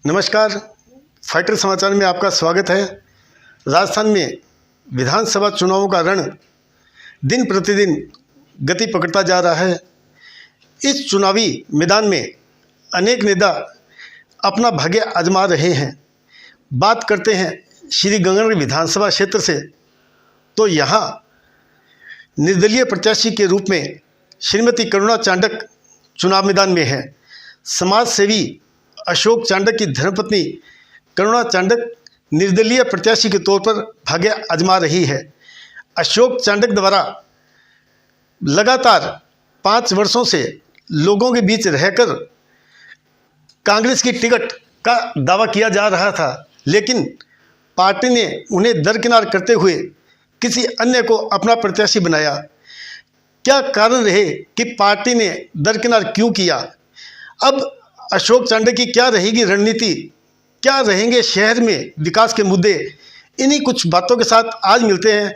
नमस्कार, फाइटर समाचार में आपका स्वागत है। राजस्थान में विधानसभा चुनावों का रण दिन प्रतिदिन गति पकड़ता जा रहा है। इस चुनावी मैदान में अनेक नेता अपना भाग्य आजमा रहे हैं। बात करते हैं श्री गंगानगर विधानसभा क्षेत्र से, तो यहाँ निर्दलीय प्रत्याशी के रूप में श्रीमती करुणा चांडक चुनाव मैदान में है। समाज सेवी अशोक चांडक की धर्मपत्नी करुणा चांडक निर्दलीय प्रत्याशी के तौर पर भाग्य आजमा रही है। अशोक चांडक द्वारा लगातार 5 वर्षों से लोगों के बीच रहकर कांग्रेस की टिकट का दावा किया जा रहा था, लेकिन पार्टी ने उन्हें दरकिनार करते हुए किसी अन्य को अपना प्रत्याशी बनाया। क्या कारण रहे कि पार्टी ने दरकिनार क्यों किया? अब अशोक चांडक की क्या रहेगी रणनीति, क्या रहेंगे शहर में विकास के मुद्दे, इन्हीं कुछ बातों के साथ आज मिलते हैं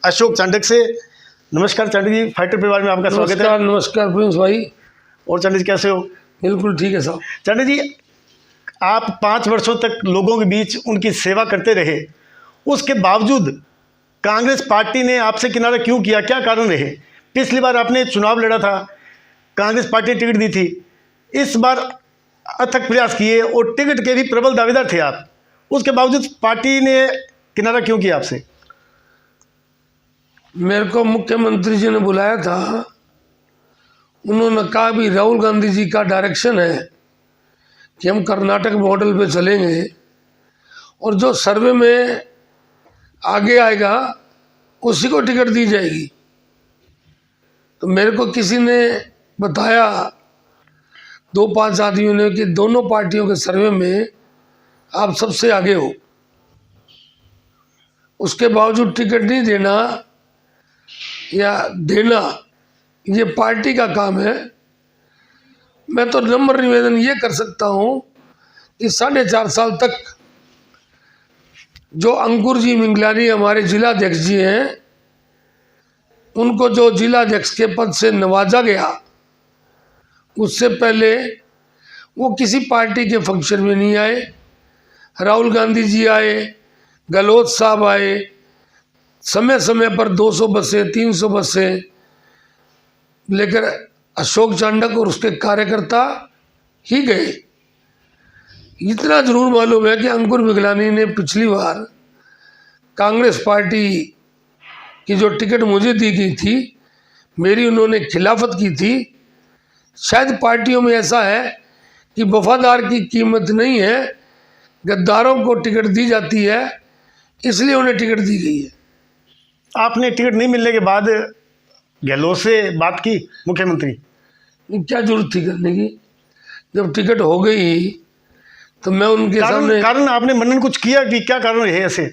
अशोक चांडक से। नमस्कार चांडक जी, फाइटर परिवार में आपका स्वागत है। नमस्कार प्रिंस भाई। और चांडक जी कैसे हो? बिल्कुल ठीक है साहब। चांडक जी, आप 5 वर्षों तक लोगों के बीच उनकी सेवा करते रहे, उसके बावजूद कांग्रेस पार्टी ने आपसे किनारा क्यों किया? क्या कारण रहे? पिछली बार आपने चुनाव लड़ा था, कांग्रेस पार्टी ने टिकट दी थी। इस बार अथक प्रयास किए और टिकट के भी प्रबल दावेदार थे आप, उसके बावजूद पार्टी ने किनारा क्यों किया आपसे? मेरे को मुख्यमंत्री जी ने बुलाया था। उन्होंने कहा भी राहुल गांधी जी का डायरेक्शन है कि हम कर्नाटक मॉडल पे चलेंगे और जो सर्वे में आगे आएगा उसी को टिकट दी जाएगी। तो मेरे को किसी ने बताया, 2-5 आदमियों ने, कि दोनों पार्टियों के सर्वे में आप सबसे आगे हो, उसके बावजूद टिकट नहीं देना या देना ये पार्टी का काम है। मैं तो नम्र निवेदन ये कर सकता हूँ कि 4.5 साल तक जो अंकुर जी मिंगलानी हमारे जिलाध्यक्ष जी हैं, उनको जो जिलाध्यक्ष के पद से नवाजा गया, उससे पहले वो किसी पार्टी के फंक्शन में नहीं आए। राहुल गांधी जी आए, गहलोत साहब आए, समय समय पर 200 बसें 300 बसें लेकर अशोक चांडक और उसके कार्यकर्ता ही गए। इतना जरूर मालूम है कि अंकुर मिगलानी ने पिछली बार कांग्रेस पार्टी की जो टिकट मुझे दी गई थी, मेरी उन्होंने खिलाफत की थी। शायद पार्टियों में ऐसा है कि वफादार की कीमत नहीं है, गद्दारों को टिकट दी जाती है, इसलिए उन्हें टिकट दी गई है। आपने टिकट नहीं मिलने के बाद गहलोत से बात की मुख्यमंत्री? क्या जरूरत थी करने की? जब टिकट हो गई तो मैं उनके सामने। कारण आपने मनन कुछ किया कि क्या कारण है ऐसे?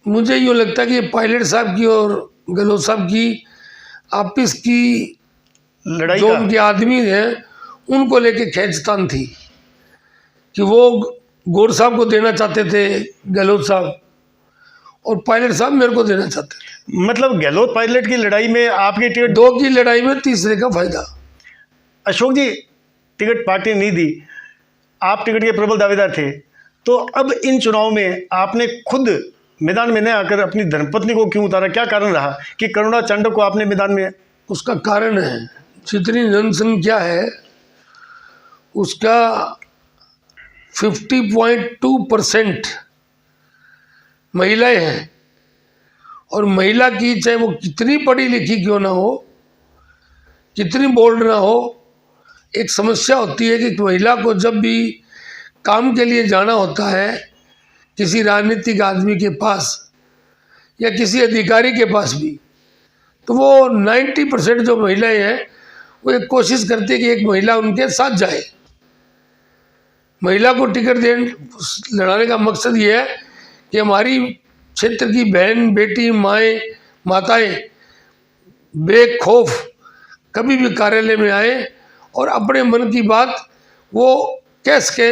मुझे यूँ लगता है कि पायलट साहब की और गहलोत साहब की आपस की लड़ाई जो उनके आदमी हैं उनको लेके खींचतान थी कि वो गौर साहब को देना चाहते थे गहलोत साहब, और पायलट साहब मेरे को देना चाहते थे। मतलब गहलोत पायलट की लड़ाई में आपकी टिकट, 2 की लड़ाई में तीसरे का फायदा। अशोक जी, टिकट पार्टी ने नहीं दी, आप टिकट के प्रबल दावेदार थे, तो अब इन चुनाव में आपने खुद मैदान में न आकर अपनी धर्मपत्नी को क्यों उतारा? क्या कारण रहा कि करुणा चांडक को आपने मैदान में? उसका कारण है, जितनी जनसंख्या है उसका 50.2% महिलाएं हैं, और महिला की चाहे वो कितनी पढ़ी लिखी क्यों ना हो, कितनी बोल्ड ना हो, एक समस्या होती है कि महिला को जब भी काम के लिए जाना होता है किसी राजनीतिक आदमी के पास या किसी अधिकारी के पास भी, तो वो 90% जो महिलाएं हैं वो एक कोशिश करती है कि एक महिला उनके साथ जाए। महिला को टिकट लड़ाने का मकसद ये है कि हमारी क्षेत्र की बहन बेटी माताएं बेखौफ कभी भी कार्यालय में आए और अपने मन की बात वो कह सके।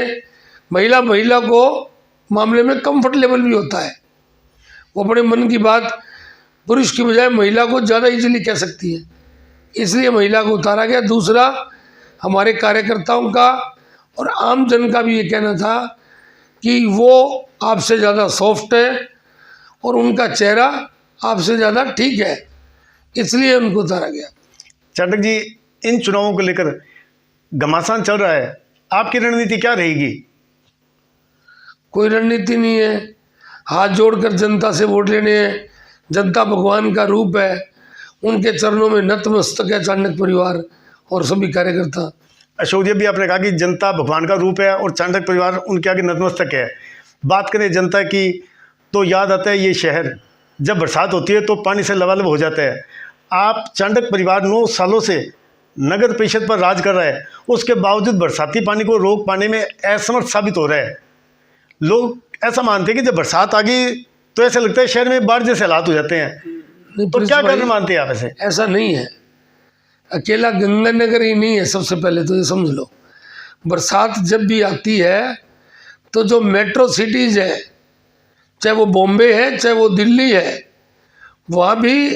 महिला को मामले में कंफर्टेबल भी होता है, वो अपने मन की बात पुरुष की बजाय महिला को ज़्यादा इजीली कह सकती है, इसलिए महिला को उतारा गया। दूसरा, हमारे कार्यकर्ताओं का और आम जन का भी ये कहना था कि वो आपसे ज़्यादा सॉफ्ट है और उनका चेहरा आपसे ज़्यादा ठीक है, इसलिए उनको उतारा गया। चाणक्य जी, इन चुनावों को लेकर घमासान चल रहा है, आपकी रणनीति क्या रहेगी? कोई रणनीति नहीं है, हाथ जोड़कर जनता से वोट लेने हैं। जनता भगवान का रूप है, उनके चरणों में नतमस्तक है चाणक्य परिवार और सभी कार्यकर्ता। अशोक जी, भी आपने कहा कि जनता भगवान का रूप है और चाणक्य परिवार उनके आगे नतमस्तक है। बात करें जनता की तो याद आता है ये शहर, जब बरसात होती है तो पानी से लबालब हो जाता है। आप चाणक्य परिवार 9 सालों से नगर परिषद पर राज कर रहा है, उसके बावजूद बरसाती पानी को रोक पाने में असमर्थ साबित हो रहा है। लोग ऐसा मानते हैं कि जब बरसात आ गई तो ऐसा लगता है शहर में बाढ़ जैसे हालात हो जाते हैं। तो क्या कारण मानते हैं आप ऐसे? ऐसा नहीं है, अकेला गंगानगर ही नहीं है। सबसे पहले तो ये समझ लो, बरसात जब भी आती है तो जो मेट्रो सिटीज़ है, चाहे वो बॉम्बे है चाहे वो दिल्ली है, वहाँ भी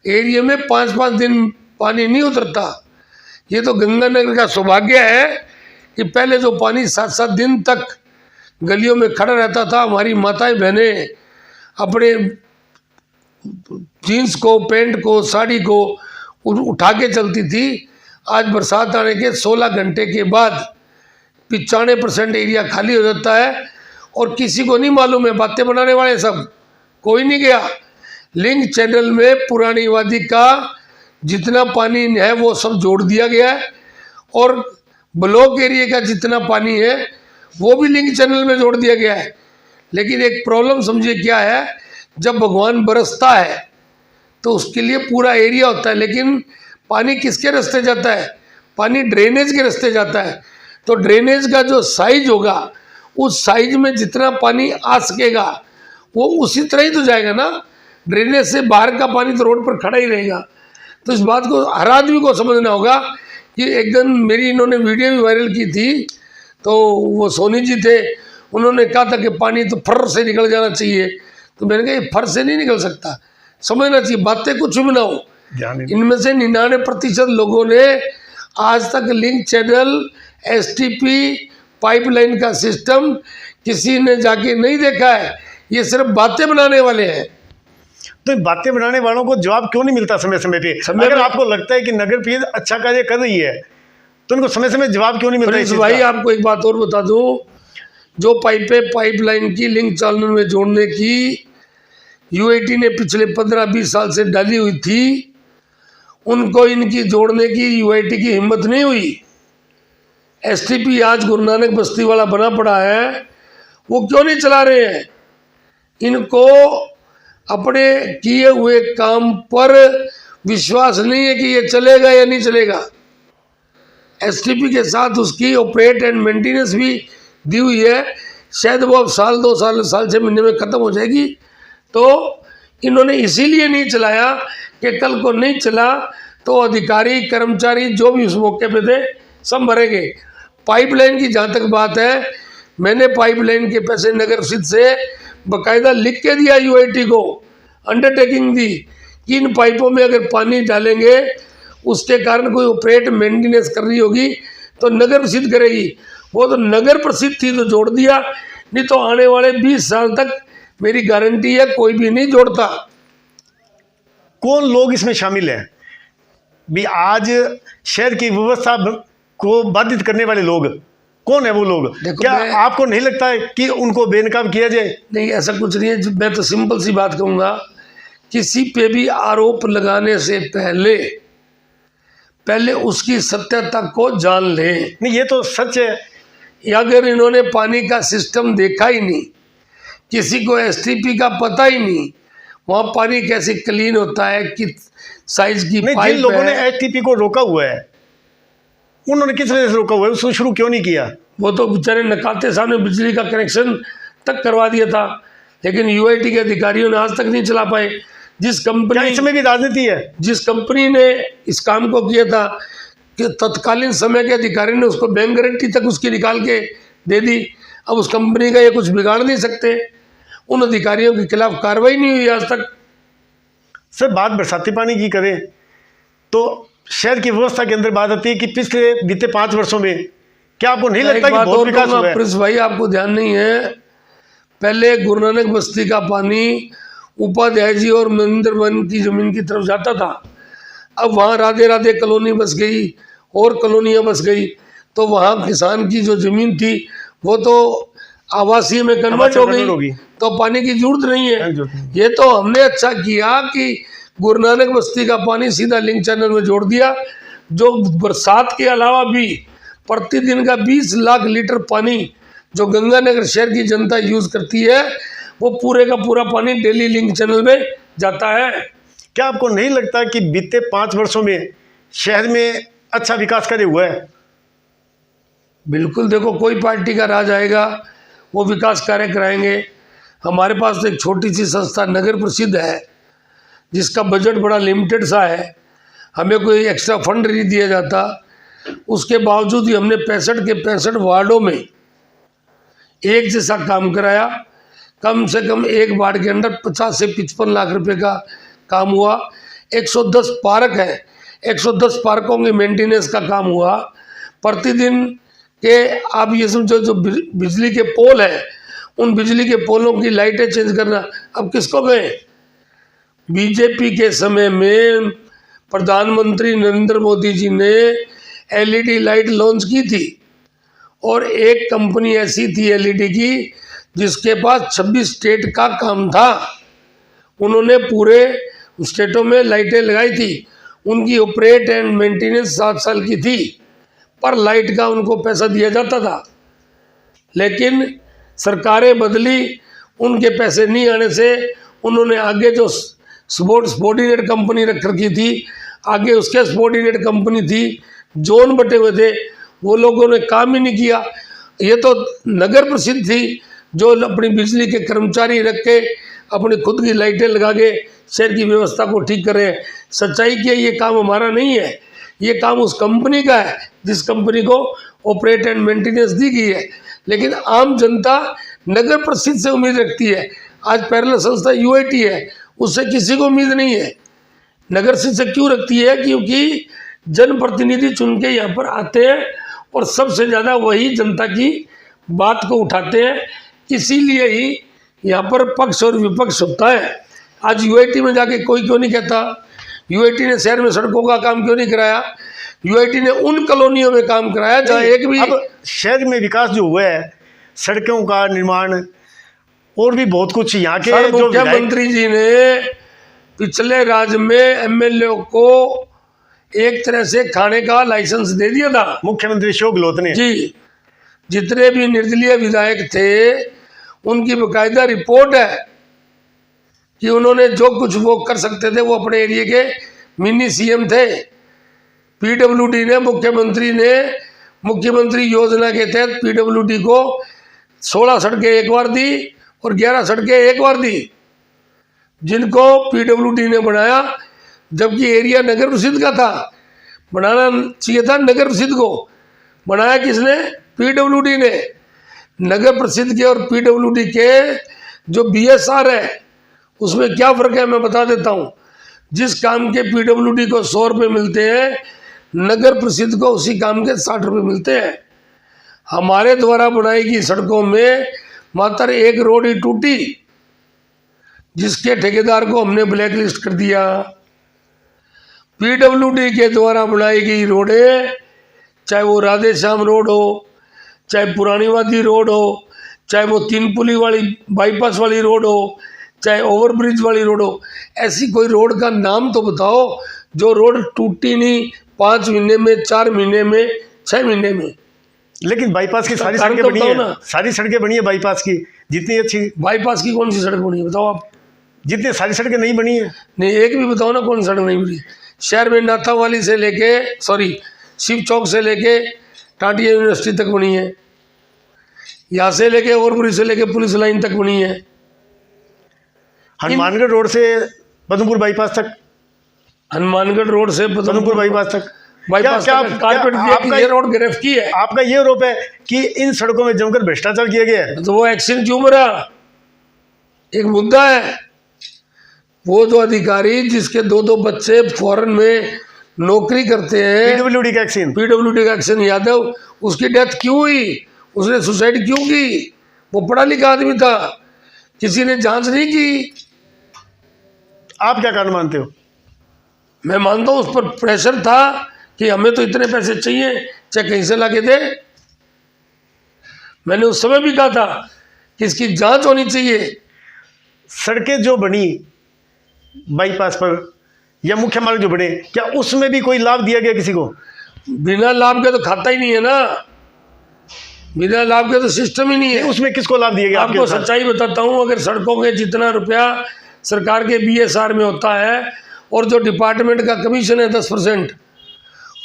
एरिया में 5-5 दिन पानी नहीं उतरता। ये तो गंगानगर का सौभाग्य है कि पहले जो पानी 7-7 दिन तक गलियों में खड़ा रहता था, हमारी माताएं बहनें अपने जीन्स को, पैंट को, साड़ी को उठा के चलती थी। आज बरसात आने के 16 घंटे के बाद 95% एरिया खाली हो जाता है और किसी को नहीं मालूम है। बातें बनाने वाले सब, कोई नहीं गया। लिंक चैनल में पुरानी वादी का जितना पानी है वो सब जोड़ दिया गया है और ब्लॉक एरिया का जितना पानी है वो भी लिंक चैनल में जोड़ दिया गया है। लेकिन एक प्रॉब्लम समझिए क्या है, जब भगवान बरसता है तो उसके लिए पूरा एरिया होता है, लेकिन पानी किसके रास्ते जाता है? पानी ड्रेनेज के रास्ते जाता है। तो ड्रेनेज का जो साइज होगा, उस साइज में जितना पानी आ सकेगा वो उसी तरह ही तो जाएगा ना। ड्रेनेज से बाहर का पानी तो रोड पर खड़ा ही रहेगा। तो इस बात को हर आदमी को समझना होगा कि एक दिन मेरी इन्होंने वीडियो भी वायरल की थी, तो वो सोनी जी थे, उन्होंने कहा था कि पानी तो फर से निकल जाना चाहिए। तो मैंने कहा ये फर से नहीं निकल सकता, समझना चाहिए, बातें कुछ भी ना हो। इनमें से 99% लोगों ने आज तक लिंक चैनल, STP पाइपलाइन का सिस्टम किसी ने जाके नहीं देखा है। ये सिर्फ बातें बनाने वाले हैं। तो बातें बनाने वालों को जवाब क्यों नहीं मिलता समय समय पे? अगर आपको लगता है कि नगर परिषद अच्छा कार्य कर रही है तो उनको समय समय जवाब क्यों नहीं मिलता? इस भाई आपको एक बात और बता दूं, जो पाइपलाइन की लिंक चैनल में जोड़ने की UIT ने पिछले 15-20 साल से डाली हुई थी, उनको इनकी जोड़ने की UIT की हिम्मत नहीं हुई। STP आज गुरु नानक बस्ती वाला बना पड़ा है, वो क्यों नहीं चला रहे हैं? इनको अपने किए हुए काम पर विश्वास नहीं है कि ये चलेगा या नहीं चलेगा। STP के साथ उसकी ऑपरेट एंड मेंटेनेंस भी दी हुई है, शायद वो अब साल 2 साल 6 महीने में ख़त्म हो जाएगी। तो इन्होंने इसीलिए नहीं चलाया कि कल को नहीं चला तो अधिकारी कर्मचारी जो भी उस मौके पे थे सब मरेंगे। पाइपलाइन की जहाँ तक बात है, मैंने पाइपलाइन के पैसे नगर परिषद से बाकायदा लिख के दिया UIT को, अंडरटेकिंग दी कि इन पाइपों में अगर पानी डालेंगे उसके कारण कोई ऑपरेट मेंटेनेंस कर रही होगी तो नगर परिषद करेगी। वो तो नगर परिषद थी तो जोड़ दिया, नहीं तो आने वाले 20 साल तक मेरी गारंटी है कोई भी नहीं जोड़ता। कौन लोग इसमें शामिल हैं भी? आज शहर की व्यवस्था को बाधित करने वाले लोग कौन है? वो लोग क्या आपको नहीं लगता है कि उनको बेनकाब किया जाए? नहीं, ऐसा कुछ नहीं है। मैं तो सिंपल सी बात कहूँगा, किसी पे भी आरोप लगाने से पहले उसकी सत्यता को जान लें। नहीं, ये तो सच है। अगर इन्होंने पानी का सिस्टम देखा ही नहीं, किसी को STP का पता ही नहीं, वहाँ पानी कैसे क्लीन होता है, किस साइज की पाइप है। जिन लोगों ने STP को रोका हुआ है उन्होंने किस वजह से रोका हुआ है? उसको शुरू क्यों नहीं किया? वो तो बेचारे नकाते सामने बिजली का कनेक्शन तक करवा दिया था, लेकिन UIT के अधिकारियों ने आज तक नहीं चला पाए। इसमें भी राजनीति है? जिस कंपनी ने इस काम को किया था कि तत्कालीन समय के अधिकारी ने उसको बैंक गारंटी तक उसकी निकाल के दे दी। अब उस कंपनी का ये कुछ बिगाड़ नहीं सकते। उन अधिकारियों के खिलाफ कार्रवाई नहीं हुई आज तक। सर, बात बरसाती पानी की करें तो शहर की व्यवस्था के अंदर बात आती है कि पिछले बीते 5 वर्षों में क्या आपको नहीं एक लगता कि बात बहुत और विकास कहूंगा हुआ है? प्रिंस भाई, आपको ध्यान नहीं है, पहले गुरु नानक बस्ती का पानी उपाध्याय जी और महेंद्र वन की जमीन की तरफ जाता था। अब वहाँ राधे राधे कॉलोनी बस गई और कॉलोनियाँ बस गई, तो वहाँ किसान की जो जमीन थी वो तो आवासीय में कन्वर्ट हो convert होगी। गई, तो पानी की जरूरत नहीं है। जरूरत नहीं। ये तो हमने अच्छा किया कि गुरु नानक बस्ती का पानी सीधा लिंक चैनल में जोड़ दिया, जो बरसात के अलावा भी प्रतिदिन का 20 लाख लीटर पानी जो गंगानगर शहर की जनता यूज करती है, वो पूरे का पूरा पानी डेली लिंक चैनल में जाता है। क्या आपको नहीं लगता कि बीते 5 वर्षों में शहर में अच्छा विकास कार्य हुआ है? बिल्कुल, देखो कोई पार्टी का राज आएगा वो विकास कार्य कराएंगे। हमारे पास तो एक छोटी सी संस्था नगर प्रसिद्ध है जिसका बजट बड़ा लिमिटेड सा है, हमें कोई एक्स्ट्रा फंड नहीं दिया जाता, उसके बावजूद ही हमने 65 के 65 वार्डों में एक जैसा काम कराया। कम से कम एक वार्ड के अंदर 50 से 55 लाख रुपए का काम हुआ। 110 पार्क है, 110 पार्कों की मेंटेनेंस का काम हुआ। प्रतिदिन के आप ये समझो जो बिजली के पोल है, उन बिजली के पोलों की लाइटें चेंज करना अब किसको गए? बीजेपी के समय में प्रधानमंत्री नरेंद्र मोदी जी ने एलईडी लाइट लॉन्च की थी, और एक कंपनी ऐसी थी एलईडी की जिसके पास 26 स्टेट का काम था। उन्होंने पूरे स्टेटों में लाइटें लगाई थी। उनकी ऑपरेट एंड मेंटेनेंस 7 साल की थी, पर लाइट का उनको पैसा दिया जाता था। लेकिन सरकारें बदली, उनके पैसे नहीं आने से उन्होंने आगे जो सबॉर्डिनेट कंपनी रख रखी थी, आगे उसके सबॉर्डिनेट कंपनी थी, जोन बटे हुए थे, वो लोगों ने काम ही नहीं किया। ये तो नगर प्रसिद्ध थी जो अपनी बिजली के कर्मचारी रख के अपनी खुद की लाइटें लगा के शहर की व्यवस्था को ठीक कर रहे हैं। सच्चाई की ये काम हमारा नहीं है, ये काम उस कंपनी का है जिस कंपनी को ऑपरेट एंड मेंटेनेंस दी गई है। लेकिन आम जनता नगर प्रसिद्ध से उम्मीद रखती है। आज पैरेलल संस्था यूआईटी है, उससे किसी को उम्मीद नहीं है। नगर से क्यों रखती है? क्योंकि जनप्रतिनिधि चुन के यहाँ पर आते हैं और सबसे ज़्यादा वही जनता की बात को उठाते हैं। इसीलिए ही यहाँ पर पक्ष और विपक्ष होता है। आज यूआईटी में जाके कोई क्यों नहीं कहता यूआईटी ने शहर में सड़कों का काम क्यों नहीं कराया? यूआईटी ने उन कॉलोनियों में काम कराया जहाँ एक भी अब शहर में विकास जो हुआ है, सड़कों का निर्माण और भी बहुत कुछ यहाँ के सर, जो मुख्यमंत्री जी ने पिछले राज्य में एमएलए को एक तरह से खाने का लाइसेंस दे दिया था। मुख्यमंत्री अशोक गहलोत ने जी, जितने भी निर्दलीय विधायक थे उनकी बकायदा रिपोर्ट है कि उन्होंने जो कुछ वो कर सकते थे, वो अपने एरिया के मिनी सीएम थे। पीडब्ल्यूडी ने मुख्यमंत्री योजना के तहत पीडब्ल्यूडी को 16 सड़कें एक बार दी और 11 सड़कें एक बार दी, जिनको पीडब्ल्यूडी ने बनाया, जबकि एरिया नगर प्रसिद्ध का था। बनाना चाहिए था नगर प्रसिद्ध को, बनाया किसने? पीडब्ल्यूडी ने। नगर प्रसिद्ध के और पीडब्ल्यूडी के जो बीएसआर है उसमें क्या फ़र्क है मैं बता देता हूँ। जिस काम के पीडब्ल्यूडी को 100 रुपये मिलते हैं, नगर प्रसिद्ध को उसी काम के 60 रुपये मिलते हैं। हमारे द्वारा बनाई गई सड़कों में मात्र एक रोड ही टूटी, जिसके ठेकेदार को हमने ब्लैक लिस्ट कर दिया। पीडब्ल्यूडी के द्वारा बनाई गई रोडें, चाहे वो राधे श्याम रोड हो, चाहे पुरानी वादी रोड हो, चाहे वो 3 पुली वाली बाईपास वाली रोड हो, चाहे ओवरब्रिज वाली रोड हो, ऐसी कोई रोड का नाम तो बताओ जो रोड टूटी नहीं 5 महीने में, 4 महीने में, 6 महीने में। लेकिन बाईपास की सारी सड़कें बनी है, सारी सड़कें बनी है बाईपास की। जितनी अच्छी बाईपास की कौन सी सड़क बनी है बताओ आप? जितनी सारी सड़कें नहीं बनी है। नहीं, एक भी बताओ ना कौन सी सड़क नहीं बनी। शहर में नाथावाली से लेके शिव चौक से लेके टाटिया यूनिवर्सिटी तक बनी है, यहाँ से लेके ओवरब्रिज से लेके पुलिस लाइन तक बनी है। हनुमानगढ़ रोड से पद्मपुर बाईपास तक, हनुमानगढ़ रोड से पद्मपुर बाईपास तक बाईपास कारपेट दिया, ये रोड गिरफ्त की है। आपका ये आरोप है कि इन सड़कों में जमकर भ्रष्टाचार किया गया है। तो वो एक्शन क्यों मरा? एक मुद्दा है। वो जो अधिकारी जिसके 2-2 बच्चे फॉरेन में नौकरी करते हैं, पीडब्ल्यूडी का एक्शन, पीडब्ल्यूडी का एक्शन यादव, उसकी डेथ क्यों हुई, उसने सुसाइड क्यों की? वो पढ़ा लिखा आदमी था, किसी ने जांच नहीं की। आप क्या कारण मानते हो? मैं मानता हूँ उस पर प्रेशर था कि हमें तो इतने पैसे चाहिए, चाहे कहीं से लाके दे। मैंने उस समय भी कहा था कि इसकी जांच होनी चाहिए। सड़कें जो बनी बाईपास पर या मुख्य मार्ग जो बने, क्या उसमें भी कोई लाभ दिया गया किसी को? बिना लाभ के तो खाता ही नहीं है ना, बिना लाभ के तो सिस्टम ही नहीं है। उसमें किसको लाभ दिया गया? आपको सच्चाई बताता हूँ, अगर सड़कों के जितना रुपया सरकार के बीएसआर में होता है और जो डिपार्टमेंट का कमीशन है 10%,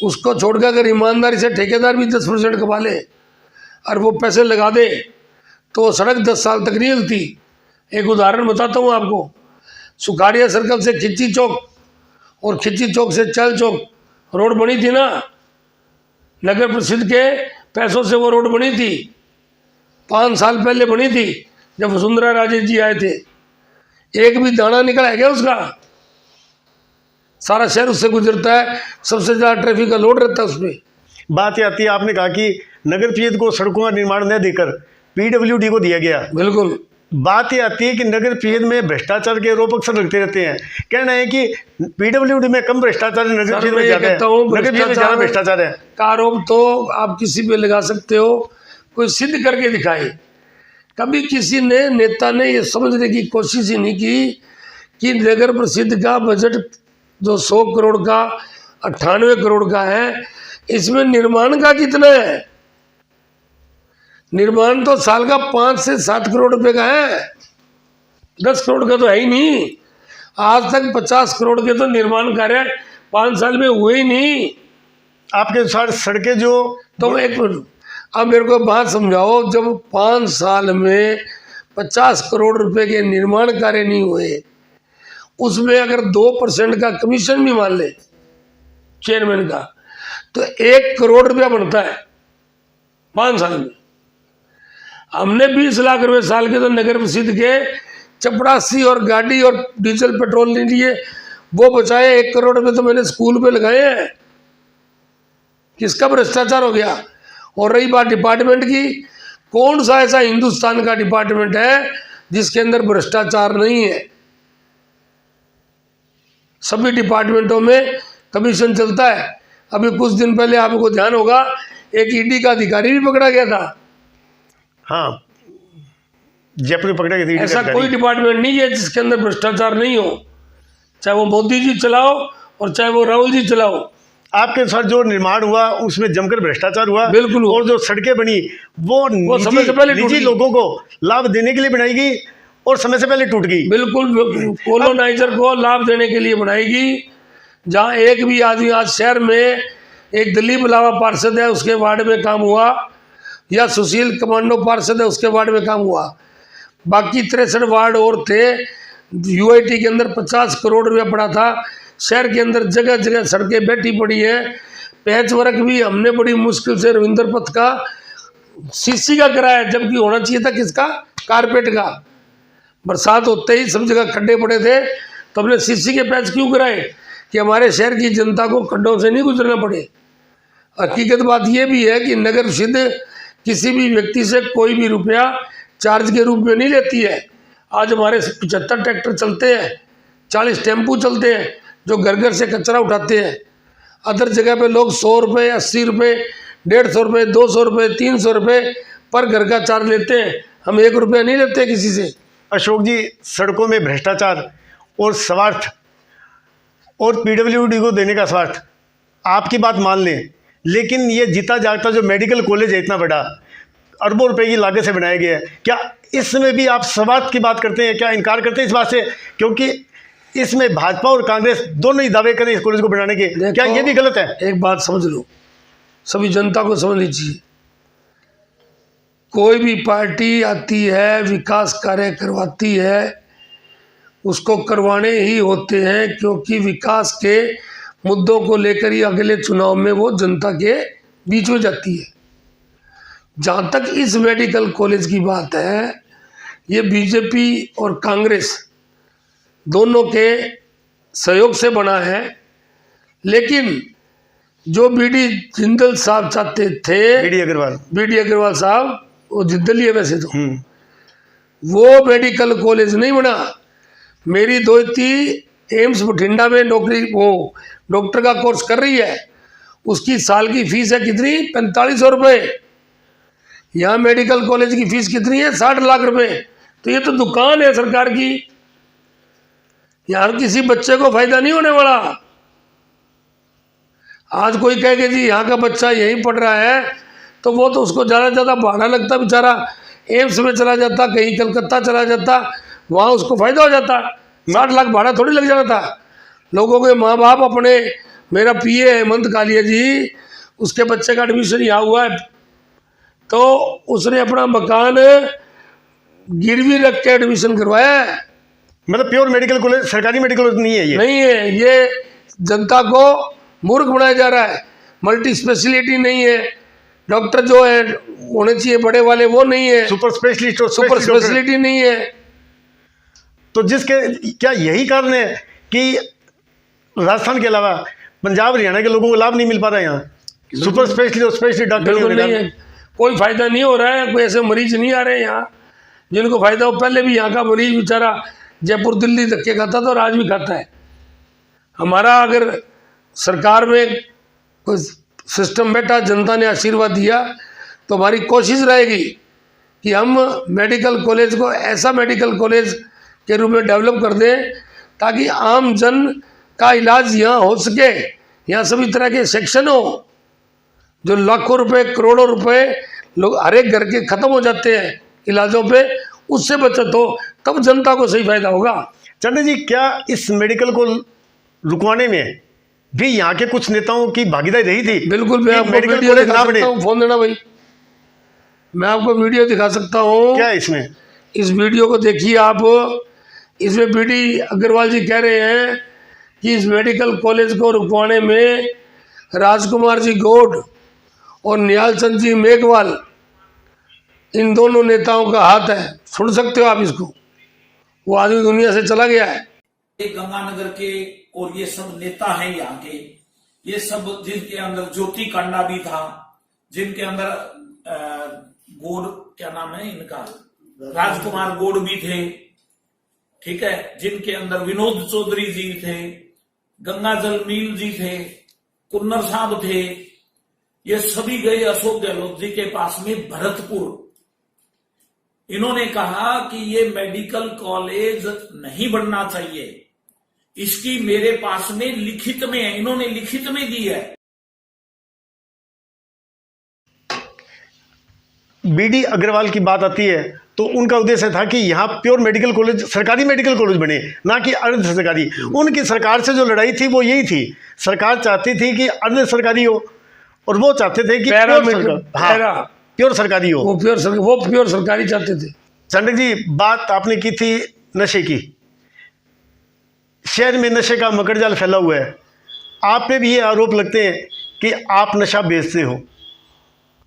उसको छोड़कर अगर ईमानदारी से ठेकेदार भी 10% कमा ले और वो पैसे लगा दे तो सड़क 10 साल तक नहीं हिलती। एक उदाहरण बताता हूँ आपको, सुखाड़िया सर्कल से खिच्ची चौक और खिच्ची चौक से चल चौक रोड बनी थी ना, नगर परिषद के पैसों से वो रोड बनी थी, 5 साल पहले बनी थी जब वसुंधरा राजे जी आए थे। एक भी दाना निकला है क्या उसका? सारा शहर उससे गुजरता है, सबसे ज़्यादा ट्रैफिक का लोड रहता है उस पर। बात आती है, आपने कहा कि नगर परिषद को सड़कों का निर्माण न देकर पीडब्ल्यूडी को दिया गया। बिल्कुल। बात ये आती है कि नगर परिषद में भ्रष्टाचार के आरोप अक्सर लगते रहते हैं। कहना है कि पीडब्ल्यूडी में कम भ्रष्टाचार है, नगर परिषद में ज्यादा है, नगर परिषद में ज्यादा भ्रष्टाचार है। का आरोप तो आप किसी पे लगा सकते हो, कोई सिद्ध करके दिखाए। कभी किसी ने नेता ने ये समझने की कोशिश ही नहीं की कि नगर परिषद का बजट जो 100 करोड़ का 98 करोड़ का है, इसमें निर्माण का कितना है? निर्माण तो साल का 5 से 7 करोड़ रुपए का है, 10 करोड़ का तो है ही नहीं। आज तक 50 करोड़ के तो निर्माण कार्य 5 साल में हुए ही नहीं। आपके अनुसार सड़कें जो तो एक मिनट, अब मेरे को बात समझाओ, जब 5 साल में 50 करोड़ रुपए के निर्माण कार्य नहीं हुए, उसमें अगर 2% का कमीशन भी मान ले चेयरमैन का, तो 1 करोड़ रुपया बनता है 5 साल में। हमने 20 लाख रुपए साल के तो नगर परिषद के चपरासी और गाड़ी और डीजल पेट्रोल नहीं लिए, वो बचाए। 1 करोड़ रुपए तो मैंने स्कूल पे लगाए हैं। किसका भ्रष्टाचार हो गया? और रही बात डिपार्टमेंट की, कौन सा ऐसा हिंदुस्तान का डिपार्टमेंट है जिसके अंदर भ्रष्टाचार नहीं है? सभी डिपार्टमेंटों में कमीशन चलता है। अभी कुछ दिन पहले आपको ध्यान होगा, एक ईडी का अधिकारी भी पकड़ा गया था। हाँ, जयपुर में पकड़ा गया। ऐसा कोई डिपार्टमेंट नहीं है जिसके अंदर भ्रष्टाचार नहीं हो, चाहे वो मोदी जी चलाओ और चाहे वो राहुल जी चलाओ। आपके अनुसार जो निर्माण हुआ उसमें जमकर भ्रष्टाचार हुआ? बिल्कुल। और जो सड़कें बनी वो समय से पहले निजी लोगों को लाभ देने के लिए बनाई गई और समय से पहले टूट गई। बिल्कुल, कोलोनाइजर को लाभ देने के लिए बनाएगी। जहाँ एक भी आदमी, आज शहर में एक दिलीप लावा पार्षद है उसके वार्ड में काम हुआ, या सुशील कमांडो पार्षद है उसके वार्ड में काम हुआ, बाकी 63 वार्ड और थे। यूआईटी के अंदर 50 करोड़ रुपया पड़ा था। शहर के अंदर जगह जगह सड़कें बैठी पड़ी है। पैच वर्क भी हमने बड़ी मुश्किल से रविंद्र पथ का सीसी का कराया, जबकि होना चाहिए था किसका? कारपेट का। बरसात होते ही सब जगह खड्डे पड़े थे, तो हमने सीसी के पैच क्यों कराए? कि हमारे शहर की जनता को खड्डों से नहीं गुजरना पड़े। हकीकत बात यह भी है कि नगर परिषद किसी भी व्यक्ति से कोई भी रुपया चार्ज के रूप में नहीं लेती है। आज हमारे 75 ट्रैक्टर चलते हैं, 40 टेम्पू चलते हैं जो घर घर से कचरा उठाते हैं। अदर जगह पे लोग 100 रुपये, 80 रुपये, 150 रुपये, 200 रुपये, 300 रुपये पर घर का चार्ज लेते हैं। हम 1 रुपया नहीं लेते किसी से। अशोक जी, सड़कों में भ्रष्टाचार और स्वार्थ और पीडब्ल्यूडी को देने का स्वार्थ, आपकी बात मान लें, लेकिन ये जीता जागता जो मेडिकल कॉलेज है इतना बड़ा, अरबों रुपए की लागत से बनाया गया है, क्या इसमें भी आप स्वार्थ की बात करते हैं? क्या इनकार करते हैं इस बात से? क्योंकि इसमें भाजपा और कांग्रेस दोनों ही दावे करें इस कॉलेज को बनाने के, क्या ये भी गलत है? एक बात समझ लो, सभी जनता को समझ लीजिए, कोई भी पार्टी आती है, विकास कार्य करवाती है, उसको करवाने ही होते हैं, क्योंकि विकास के मुद्दों को लेकर ही अगले चुनाव में वो जनता के बीच में जाती है। जहाँ तक इस मेडिकल कॉलेज की बात है, ये बीजेपी और कांग्रेस दोनों के सहयोग से बना है, लेकिन जो बीडी जिंदल साहब चाहते थे, बीडी अग्रवाल साहब, वो जिंदल ही है वैसे तो, वो मेडिकल कॉलेज नहीं बना। मेरी दोस्ती एम्स बठिंडा में नौकरी, वो डॉक्टर का कोर्स कर रही है, उसकी साल की फीस है कितनी, 4500 रुपये। यहाँ मेडिकल कॉलेज की फीस कितनी है, 60 लाख रुपए। तो ये तो दुकान है सरकार की, यहाँ किसी बच्चे को फायदा नहीं होने वाला। आज कोई कहे कि जी यहाँ का बच्चा यहीं पढ़ रहा है, तो वो तो उसको ज़्यादा से ज़्यादा भाड़ा लगता, बेचारा एम्स में चला जाता, कहीं कलकत्ता चला जाता, वहाँ उसको फायदा हो जाता। 60 लाख भाड़ा थोड़ी लग जाना था। लोगों के माँ बाप अपने, मेरा पीए हेमंत कालिया जी, उसके बच्चे का एडमिशन यहाँ हुआ है, तो उसने अपना मकान गिरवी रख के एडमिशन करवाया है। मतलब प्योर मेडिकल कॉलेज, सरकारी मेडिकल कॉलेज नहीं है ये? नहीं है, ये जनता को मूर्ख बनाया जा रहा है। मल्टी स्पेशलिटी नहीं है, डॉक्टर जो है होने चाहिए बड़े वाले वो नहीं है, सुपर स्पेशलिस्ट और सुपर स्पेशलिटी नहीं है। तो जिसके क्या यही कारण है कि राजस्थान के अलावा पंजाब हरियाणा के लोगों को लाभ नहीं मिल पा रहा है यहाँ सुपर स्पेशलिस्ट और स्पेशलिस्ट डॉक्टर? बिल्कुल नहीं है, कोई फायदा नहीं हो रहा है, कोई ऐसे मरीज नहीं आ रहे हैं यहाँ जिनको फायदा हो। पहले भी यहाँ का मरीज बेचारा जयपुर दिल्ली धक्के खाता था और आज भी खाता है। हमारा अगर सरकार में कोई सिस्टम बैठा, जनता ने आशीर्वाद दिया, तो हमारी कोशिश रहेगी कि हम मेडिकल कॉलेज को ऐसा मेडिकल कॉलेज के रूप में डेवलप कर दें ताकि आम जन का इलाज यहाँ हो सके। यहाँ सभी तरह के सेक्शन हो, जो लाखों रुपए करोड़ों रुपए लोग हर एक घर के ख़त्म हो जाते हैं इलाजों पे, उससे बचत हो, तब जनता को सही फायदा होगा। चंद्र जी, क्या इस मेडिकल को रुकवाने में भी यहाँ के कुछ नेताओं की भागीदारी रही थी? बिल्कुल, मैं आपको वीडियो दिखा सकता हूँ, फोन देना भाई, मैं आपको वीडियो दिखा सकता हूँ। क्या इसमें? इस वीडियो को देखिए आप। इसमें बीडी अग्रवाल जी कह रहे हैं कि इस मेडिकल कॉलेज को रुकवाने में राजकुमार जी गौड़ और निहाल चंद जी मेघवाल, इन दोनों नेताओं का हाथ है। सुन सकते हो आप इसको, वो आदमी दुनिया से चला गया है। गंगानगर के और ये सब नेता हैं यहाँ के, ये सब जिनके अंदर ज्योति कांडा भी था, जिनके अंदर गौड़, क्या नाम है इनका, राजकुमार गौड़ भी थे, ठीक है, जिनके अंदर विनोद चौधरी जी थे, गंगाजल मील जी थे, कुन्नर साहब थे, ये सभी गए अशोक गहलोत जी के पास में भरतपुर। इन्होंने कहा कि ये मेडिकल कॉलेज नहीं बनना चाहिए, इसकी मेरे पास में लिखित में है, इन्होंने लिखित में दी है। बीडी अग्रवाल की बात आती है तो उनका उद्देश्य था कि यहाँ प्योर मेडिकल कॉलेज, सरकारी मेडिकल कॉलेज बने, ना कि अर्ध सरकारी। उनकी सरकार से जो लड़ाई थी वो यही थी, सरकार चाहती थी कि अर्ध सरकारी हो और वो चाहते थे कि प्योर सरकारी हो। वो प्योर सरकारी चाहते थे। चंडक जी, बात आपने की थी नशे की। शहर में नशे का मकड़जाल फैला हुआ है, आप पे भी ये आरोप लगते हैं कि आप नशा बेचते हो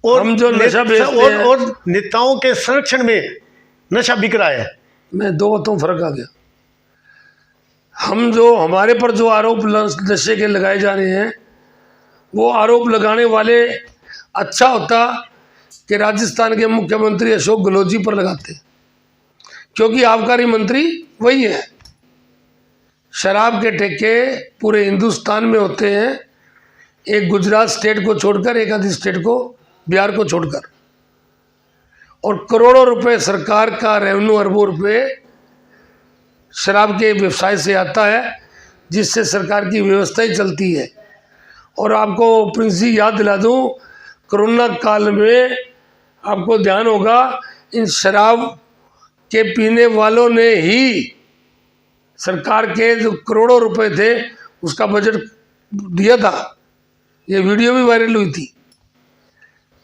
और हम जो नशा बेचते हैं और नेताओं के संरक्षण में नशा बिक रहा है। मैं दो बातों में फर्क आ गया। हम जो, हमारे पर जो आरोप नशे के लगाए जा रहे हैं, वो आरोप लगाने वाले अच्छा होता कि राजस्थान के मुख्यमंत्री अशोक गहलोत जी पर लगाते, क्योंकि आबकारी मंत्री वही है। शराब के ठेके पूरे हिंदुस्तान में होते हैं, एक गुजरात स्टेट को छोड़कर, एक आधी स्टेट को, बिहार को छोड़कर, और करोड़ों रुपए सरकार का रेवेन्यू, अरबों रुपए शराब के व्यवसाय से आता है, जिससे सरकार की व्यवस्था ही चलती है। और आपको प्रिंस जी याद दिला दूं, कोरोना काल में आपको ध्यान होगा, इन शराब के पीने वालों ने ही सरकार के जो करोड़ों रुपए थे उसका बजट दिया था। ये वीडियो भी वायरल हुई थी।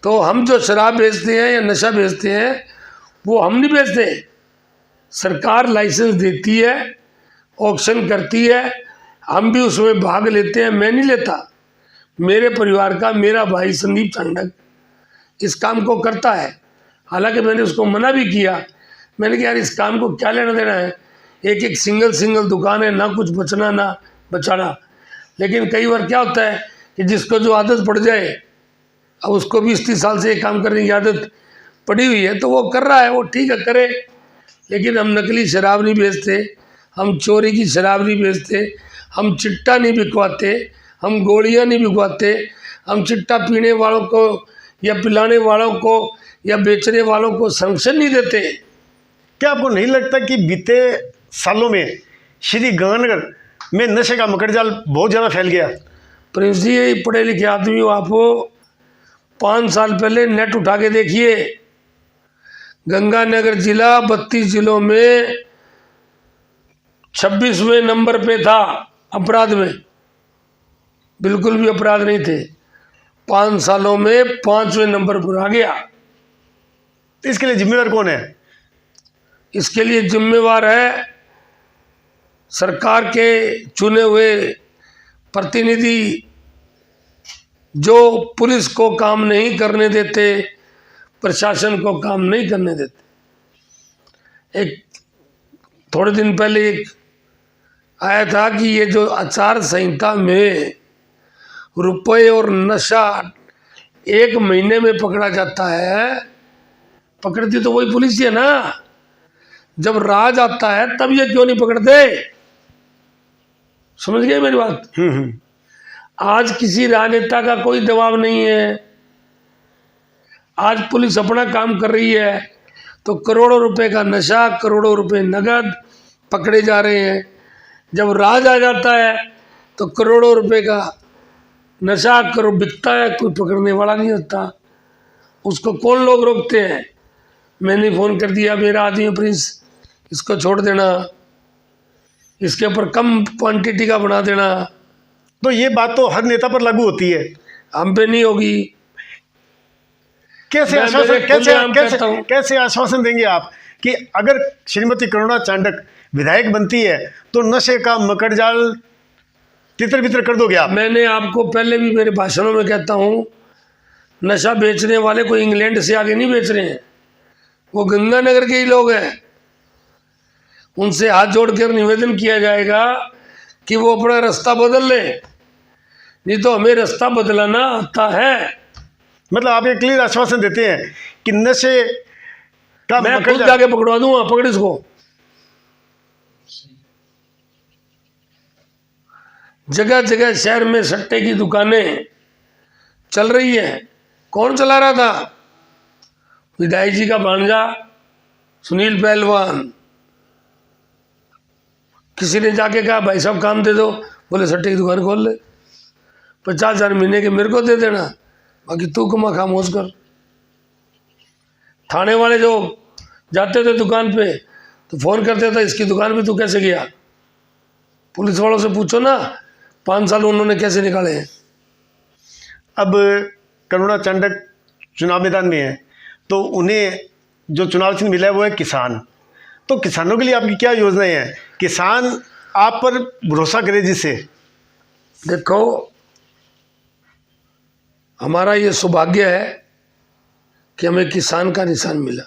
तो हम जो शराब बेचते हैं या नशा बेचते हैं, वो हम नहीं बेचते, सरकार लाइसेंस देती है, ऑक्शन करती है, हम भी उसमें भाग लेते हैं। मैं नहीं लेता, मेरे परिवार का मेरा भाई संदीप चांडक इस काम को करता है। हालांकि मैंने उसको मना भी किया, मैंने कहा यार इस काम को क्या लेना देना है, एक एक सिंगल दुकान है, ना कुछ बचना ना बचाना। लेकिन कई बार क्या होता है कि जिसको जो आदत पड़ जाए, अब उसको 20-30 साल से ये काम करने की आदत पड़ी हुई है तो वो कर रहा है, वो ठीक है करे। लेकिन हम नकली शराब नहीं बेचते, हम चोरी की शराब नहीं बेचते, हम चिट्टा नहीं बिकवाते, हम गोलियां नहीं बिकवाते, हम चिट्टा पीने वालों को या पिलाने वालों को या बेचने वालों को संरक्षण नहीं देते। क्या आपको नहीं लगता कि बीते सालों में श्री गंगानगर में नशे का मकड़जाल बहुत ज़्यादा फैल गया? प्रिंस जी, ये पढ़े लिखे आदमी हो, आपको 5 साल पहले नेट उठा के देखिए, गंगानगर जिला 32 जिलों में 26वें नंबर पे था अपराध में, बिल्कुल भी अपराध नहीं थे। 5 सालों में 5वें नंबर पर आ गया। इसके लिए जिम्मेदार कौन है? इसके लिए जिम्मेवार है सरकार के चुने हुए प्रतिनिधि, जो पुलिस को काम नहीं करने देते, प्रशासन को काम नहीं करने देते। एक थोड़े दिन पहले एक आया था कि ये जो आचार संहिता में रुपए और नशा 1 महीने में पकड़ा जाता है, पकड़ती तो वही पुलिस है ना। जब राज आता है तब ये क्यों नहीं पकड़ते? समझ गए मेरी बात? आज किसी राजनेता का कोई दबाव नहीं है, आज पुलिस अपना काम कर रही है तो करोड़ों रुपए का नशा, करोड़ों रुपए नगद पकड़े जा रहे हैं। जब राज आ जाता है तो करोड़ों रुपए का नशा बिकता है, कोई पकड़ने वाला नहीं होता। उसको कौन लोग रोकते हैं? मैंने फ़ोन कर दिया, मेरा आदमी प्रिंस, इसको छोड़ देना, इसके ऊपर कम क्वांटिटी का बना देना। तो ये बात तो हर नेता पर लागू होती है, हम पे नहीं होगी। कैसे मैं आश्वासन मेरे कैसे खुलेआम कैसे कहता हूं। कैसे आश्वासन देंगे आप कि अगर श्रीमती करुणा चांडक विधायक बनती है तो नशे का मकड़जाल तितर बितर कर दोगे आप? मैंने आपको पहले भी मेरे भाषणों में कहता हूँ, नशा बेचने वाले कोई इंग्लैंड से आगे नहीं बेच रहे हैं, वो गंगानगर के ही लोग हैं। उनसे हाथ जोड़कर निवेदन किया जाएगा कि वो अपना रास्ता बदल ले, नहीं तो हमें रास्ता बदलाना आता है। मतलब आप एक क्लियर आश्वासन देते हैं कि नशे का मैं खुद मकड़जाल जाके पकड़वा दूंगा, पकड़ इसको। जगह जगह शहर में सट्टे की दुकानें चल रही है। कौन चला रहा था? विधायक जी का भांजा सुनील पहलवान। किसी ने जाके कहा भाई साहब काम दे दो, बोले सट्टे की दुकान खोल ले, 50,000 महीने के मेरे को दे देना, बाकी तू कमा खामोश कर। थाने वाले जो जाते थे दुकान पे तो फ़ोन करते थे, इसकी दुकान पे तू कैसे गया? पुलिस वालों से पूछो ना, 5 साल उन्होंने कैसे निकाले हैं। अब करुणा चांडक चुनाव मैदान में है तो उन्हें जो चुनाव चिन्ह मिला है वो है किसान। तो किसानों के लिए आपकी क्या योजनाएं हैं? किसान आप पर भरोसा करे जिससे? देखो, हमारा ये सौभाग्य है कि हमें किसान का निशान मिला।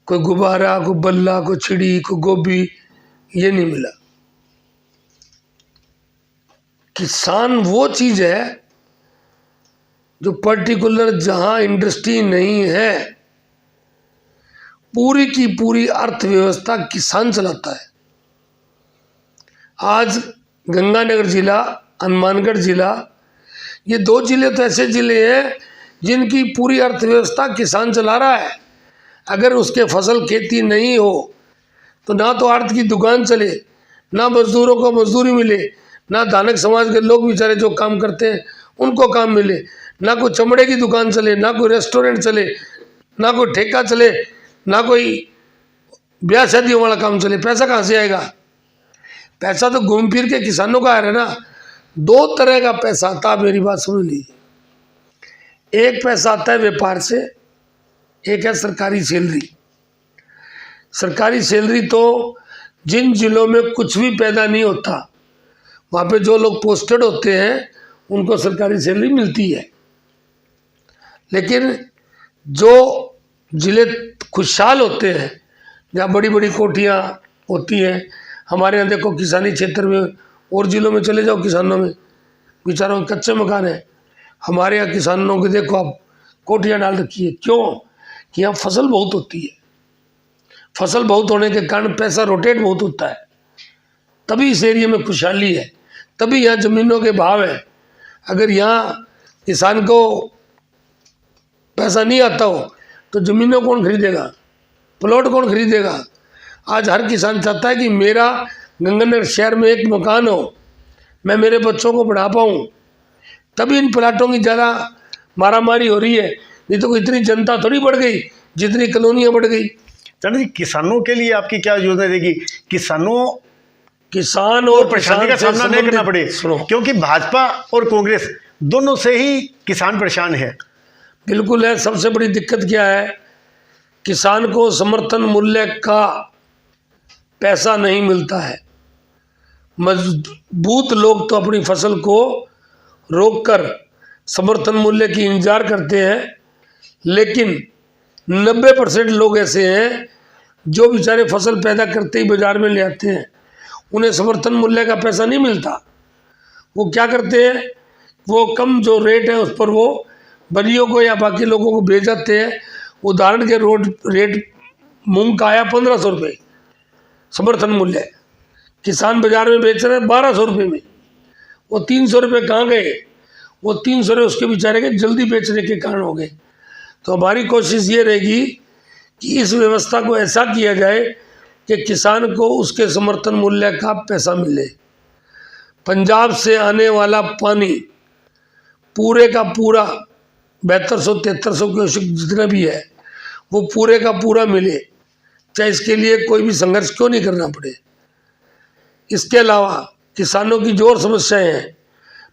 कोई गुब्बारा, कोई बल्ला, कोई चिड़ी, कोई गोभी, ये नहीं मिला। किसान वो चीज़ है जो पर्टिकुलर जहां इंडस्ट्री नहीं है, पूरी की पूरी अर्थव्यवस्था किसान चलाता है। आज गंगानगर जिला, हनुमानगढ़ जिला, ये 2 जिले तो ऐसे जिले हैं जिनकी पूरी अर्थव्यवस्था किसान चला रहा है। अगर उसके फसल खेती नहीं हो तो ना तो आड़त की दुकान चले, ना मजदूरों को मजदूरी मिले, ना धानक समाज के लोग बेचारे जो काम करते हैं उनको काम मिले, ना कोई चमड़े की दुकान चले, ना कोई रेस्टोरेंट चले, ना कोई ठेका चले, ना कोई ब्याह शादियों वाला काम चले। पैसा कहाँ से आएगा? पैसा तो घूम फिर के किसानों का आ रहा है ना। 2 तरह का पैसा आता है, मेरी बात समझ लीजिए। एक पैसा आता है व्यापार से, एक है सरकारी सैलरी। सरकारी सैलरी तो जिन जिलों में कुछ भी पैदा नहीं होता, वहाँ पे जो लोग पोस्टेड होते हैं उनको सरकारी सैलरी मिलती है। लेकिन जो जिले खुशहाल होते हैं, जहाँ बड़ी बड़ी कोठियाँ होती हैं, हमारे यहाँ देखो किसानी क्षेत्र में और जिलों में चले जाओ, किसानों में बेचारों के कच्चे मकान हैं। हमारे यहाँ किसानों के देखो आप कोठियाँ डाल रखी है। क्यों? कि यहाँ फसल बहुत होती है। फसल बहुत होने के कारण पैसा रोटेट बहुत होता है, तभी इस एरिया में खुशहाली है, तभी यहाँ ज़मीनों के भाव है। अगर यहाँ किसान को पैसा नहीं आता हो तो ज़मीनों कौन खरीदेगा, प्लॉट कौन खरीदेगा? आज हर किसान चाहता है कि मेरा गंगानगर शहर में एक मकान हो, मैं मेरे बच्चों को पढ़ा पाऊँ, तभी इन प्लाटों की ज़्यादा मारामारी हो रही है। नहीं तो इतनी जनता थोड़ी बढ़ गई जितनी कॉलोनियाँ बढ़ गई। चंद्र जी, किसानों के लिए आपकी क्या योजना रहेगी? किसान और परेशानी का सामना नहीं करना पड़े, क्योंकि भाजपा और कांग्रेस दोनों से ही किसान परेशान है। बिल्कुल है। सबसे बड़ी दिक्कत क्या है? किसान को समर्थन मूल्य का पैसा नहीं मिलता है। मजबूत लोग तो अपनी फसल को रोककर समर्थन मूल्य की इंतजार करते हैं, लेकिन 90% लोग ऐसे हैं जो बेचारे फसल पैदा करते ही बाजार में ले आते हैं, उन्हें समर्थन मूल्य का पैसा नहीं मिलता। वो क्या करते हैं, वो कम जो रेट है उस पर वो बनियों को या बाकी लोगों को बेच जाते हैं। उदाहरण के रेट मूंग का आया 1500 रुपये समर्थन मूल्य, किसान बाजार में बेच रहे हैं 1200 रुपये में। वो 300 रुपये कहाँ गए? वो 300 रुपये उसके बेचारे के जल्दी बेचने के कारण हो गए। तो हमारी कोशिश ये रहेगी कि इस व्यवस्था को ऐसा किया जाए कि किसान को उसके समर्थन मूल्य का पैसा मिले। पंजाब से आने वाला पानी पूरे का पूरा 7200-7300 क्यूसेक जितना भी है वो पूरे का पूरा मिले, चाहे इसके लिए कोई भी संघर्ष क्यों नहीं करना पड़े। इसके अलावा किसानों की जो और समस्याएं हैं,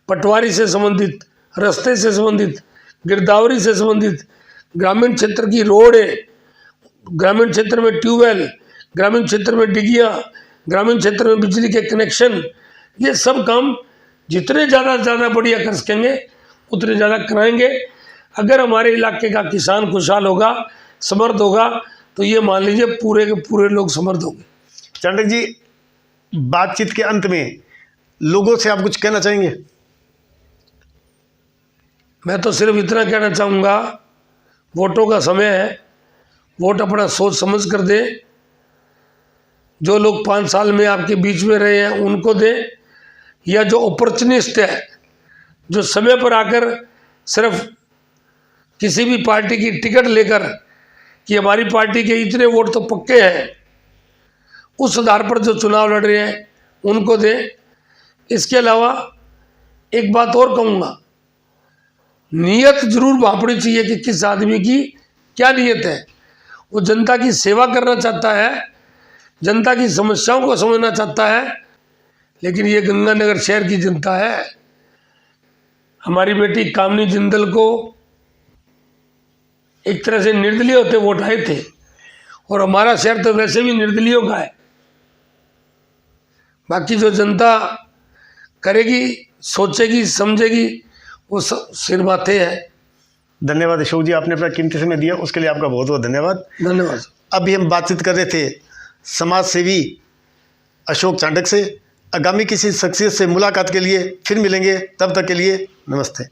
पटवारी से संबंधित, रास्ते से संबंधित, गिरदावरी से संबंधित, ग्रामीण क्षेत्र की रोड है, ग्रामीण क्षेत्र में ट्यूबवेल, ग्रामीण क्षेत्र में डिगियाँ, ग्रामीण क्षेत्र में बिजली के कनेक्शन, ये सब काम जितने ज़्यादा बढ़िया कर सकेंगे उतने ज़्यादा कराएंगे। अगर हमारे इलाके का किसान खुशहाल होगा, समर्थ होगा, तो ये मान लीजिए पूरे के पूरे लोग समर्थ होंगे। चांडक जी, बातचीत के अंत में लोगों से आप कुछ कहना चाहेंगे? मैं तो सिर्फ इतना कहना चाहूँगा, वोटों का समय है, वोट अपना सोच समझ कर दें। जो लोग 5 साल में आपके बीच में रहे हैं उनको दें, या जो अपॉर्चुनिस्ट है, जो समय पर आकर सिर्फ किसी भी पार्टी की टिकट लेकर कि हमारी पार्टी के इतने वोट तो पक्के हैं, उस आधार पर जो चुनाव लड़ रहे हैं उनको दें। इसके अलावा एक बात और कहूँगा, नीयत जरूर भांपनी चाहिए कि किस आदमी की क्या नीयत है। वो जनता की सेवा करना चाहता है, जनता की समस्याओं को समझना चाहता है, लेकिन ये गंगानगर शहर की जनता है। हमारी बेटी कामनी जिंदल को एक तरह से निर्दलीय होते वोट आए थे, और हमारा शहर तो वैसे भी निर्दलीयों का है। बाकी जो जनता करेगी, सोचेगी, समझेगी, वो सिर माथे है। धन्यवाद अशोक जी, आपने अपना कीमती समय दिया, उसके लिए आपका बहुत बहुत धन्यवाद। धन्यवाद। अभी हम बातचीत कर रहे थे समाज सेवी अशोक चांडक से। आगामी किसी शख्सियत से मुलाकात के लिए फिर मिलेंगे, तब तक के लिए नमस्ते।